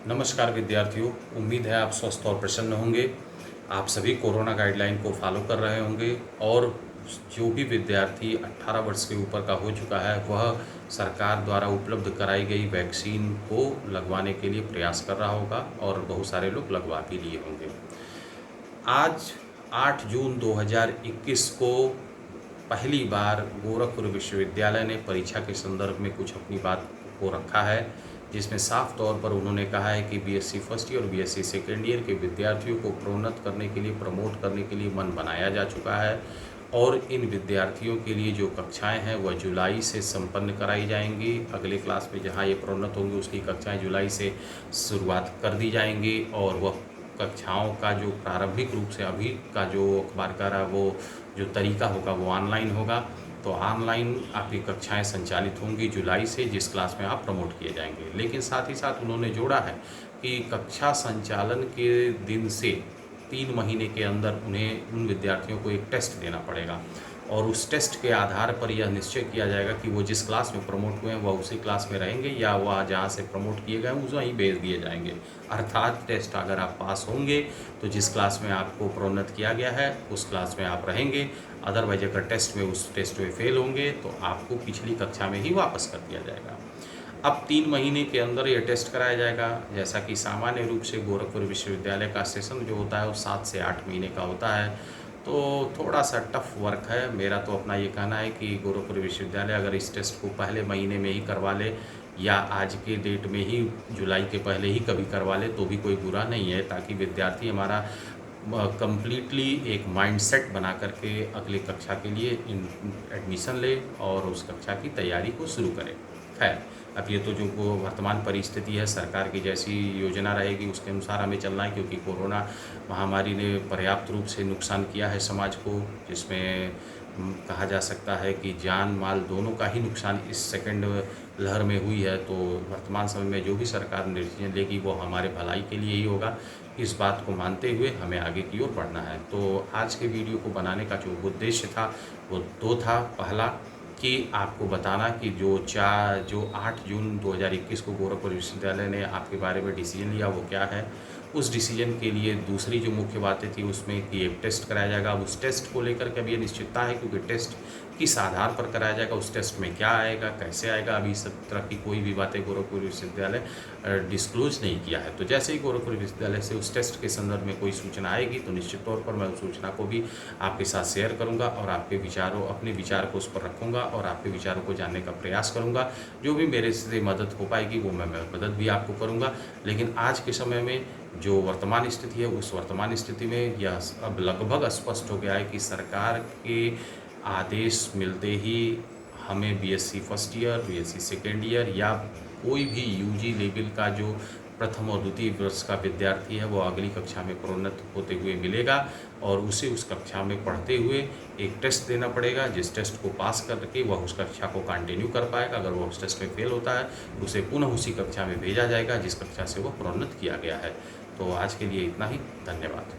नमस्कार विद्यार्थियों, उम्मीद है आप स्वस्थ और प्रसन्न होंगे। आप सभी कोरोना गाइडलाइन को फॉलो कर रहे होंगे और जो भी विद्यार्थी 18 वर्ष के ऊपर का हो चुका है वह सरकार द्वारा उपलब्ध कराई गई वैक्सीन को लगवाने के लिए प्रयास कर रहा होगा और बहुत सारे लोग लगवा भी लिए होंगे। आज 8 जून 2021 को पहली बार गोरखपुर विश्वविद्यालय ने परीक्षा के संदर्भ में कुछ अपनी बात को रखा है, जिसमें साफ तौर पर उन्होंने कहा है कि बीएससी फर्स्ट ईयर और बीएससी सेकेंड ईयर के विद्यार्थियों को प्रोन्नत करने के लिए, प्रमोट करने के लिए मन बनाया जा चुका है और इन विद्यार्थियों के लिए जो कक्षाएं हैं वह जुलाई से संपन्न कराई जाएंगी। अगले क्लास में जहां ये प्रोन्नत होंगे उसकी कक्षाएं जुलाई से शुरुआत कर दी जाएंगी और वह कक्षाओं का जो प्रारंभिक रूप से अभी का जो अखबार का रहा वो जो तरीका होगा वो ऑनलाइन होगा। तो ऑनलाइन आपकी कक्षाएं संचालित होंगी जुलाई से, जिस क्लास में आप प्रमोट किए जाएंगे। लेकिन साथ ही साथ उन्होंने जोड़ा है कि कक्षा संचालन के दिन से 3 महीने के अंदर उन्हें उन विद्यार्थियों को एक टेस्ट देना पड़ेगा और उस टेस्ट के आधार पर यह निश्चय किया जाएगा कि वो जिस क्लास में प्रमोट हुए हैं वह उसी क्लास में रहेंगे या वह जहाँ से प्रमोट किए गए उस वहीं भेज दिए जाएंगे। अर्थात टेस्ट अगर आप पास होंगे तो जिस क्लास में आपको प्रोन्नत किया गया है उस क्लास में आप रहेंगे, अदरवाइज अगर टेस्ट में उस टेस्ट में फेल होंगे तो आपको पिछली कक्षा में ही वापस कर दिया जाएगा। अब 3 महीने के अंदर ये टेस्ट कराया जाएगा। जैसा कि सामान्य रूप से गोरखपुर विश्वविद्यालय का सेशन जो होता है वो 7 से 8 महीने का होता है, तो थोड़ा सा टफ वर्क है। मेरा तो अपना ये कहना है कि गोरखपुर विश्वविद्यालय अगर इस टेस्ट को पहले महीने में ही करवा ले या आज के डेट में ही जुलाई के पहले ही कभी करवा ले तो भी कोई बुरा नहीं है, ताकि विद्यार्थी हमारा कंप्लीटली एक माइंडसेट बना करके अगली कक्षा के लिए एडमिशन ले और उस कक्षा की तैयारी को शुरू करें। खैर, अब ये तो जो वर्तमान परिस्थिति है, सरकार की जैसी योजना रहेगी उसके अनुसार हमें चलना है, क्योंकि कोरोना महामारी ने पर्याप्त रूप से नुकसान किया है समाज को, जिसमें कहा जा सकता है कि जान माल दोनों का ही नुकसान इस सेकंड लहर में हुई है। तो वर्तमान समय में जो भी सरकार निर्णय लेगी वो हमारे भलाई के लिए ही होगा। इस बात को मानते हुए हमें आगे की ओर बढ़ना है। तो आज के वीडियो को बनाने का जो उद्देश्य था वो 2 था। पहला कि आपको बताना कि जो 8 जून 2021 को गोरखपुर विश्वविद्यालय ने आपके बारे में डिसीजन लिया वो क्या है। उस डिसीजन के लिए दूसरी जो मुख्य बातें थी उसमें कि एक टेस्ट कराया जाएगा। अब उस टेस्ट को लेकर के अभी ये निश्चितता है, क्योंकि टेस्ट किस आधार पर कराया जाएगा, उस टेस्ट में क्या आएगा, कैसे आएगा, अभी इस तरह की कोई भी बातें गोरखपुर विश्वविद्यालय डिस्क्लोज नहीं किया है। तो जैसे ही गोरखपुर विश्वविद्यालय से उस टेस्ट के संदर्भ में कोई सूचना आएगी तो निश्चित तौर पर मैं उस सूचना को भी आपके साथ शेयर करूंगा और अपने विचार को उस पर रखूंगा और आपके विचारों को जानने का प्रयास करूंगा। जो भी मेरे से मदद हो पाएगी वो मैं मदद भी आपको करूंगा। लेकिन आज के समय में जो वर्तमान स्थिति है उस वर्तमान स्थिति में यह अब लगभग स्पष्ट हो गया है कि सरकार के आदेश मिलते ही हमें BSc first year, BSc second year या कोई भी यूजी लेवल का जो प्रथम और द्वितीय वर्ष का विद्यार्थी है वो अगली कक्षा में प्रोन्नत होते हुए मिलेगा और उसे उस कक्षा में पढ़ते हुए एक टेस्ट देना पड़ेगा। जिस टेस्ट को पास करके वह उस कक्षा को कंटिन्यू कर पाएगा। अगर वह उस टेस्ट में फेल होता है उसे पुनः उसी कक्षा में भेजा जाएगा जिस कक्षा से वो प्रोन्नत किया गया है। तो आज के लिए इतना ही। धन्यवाद।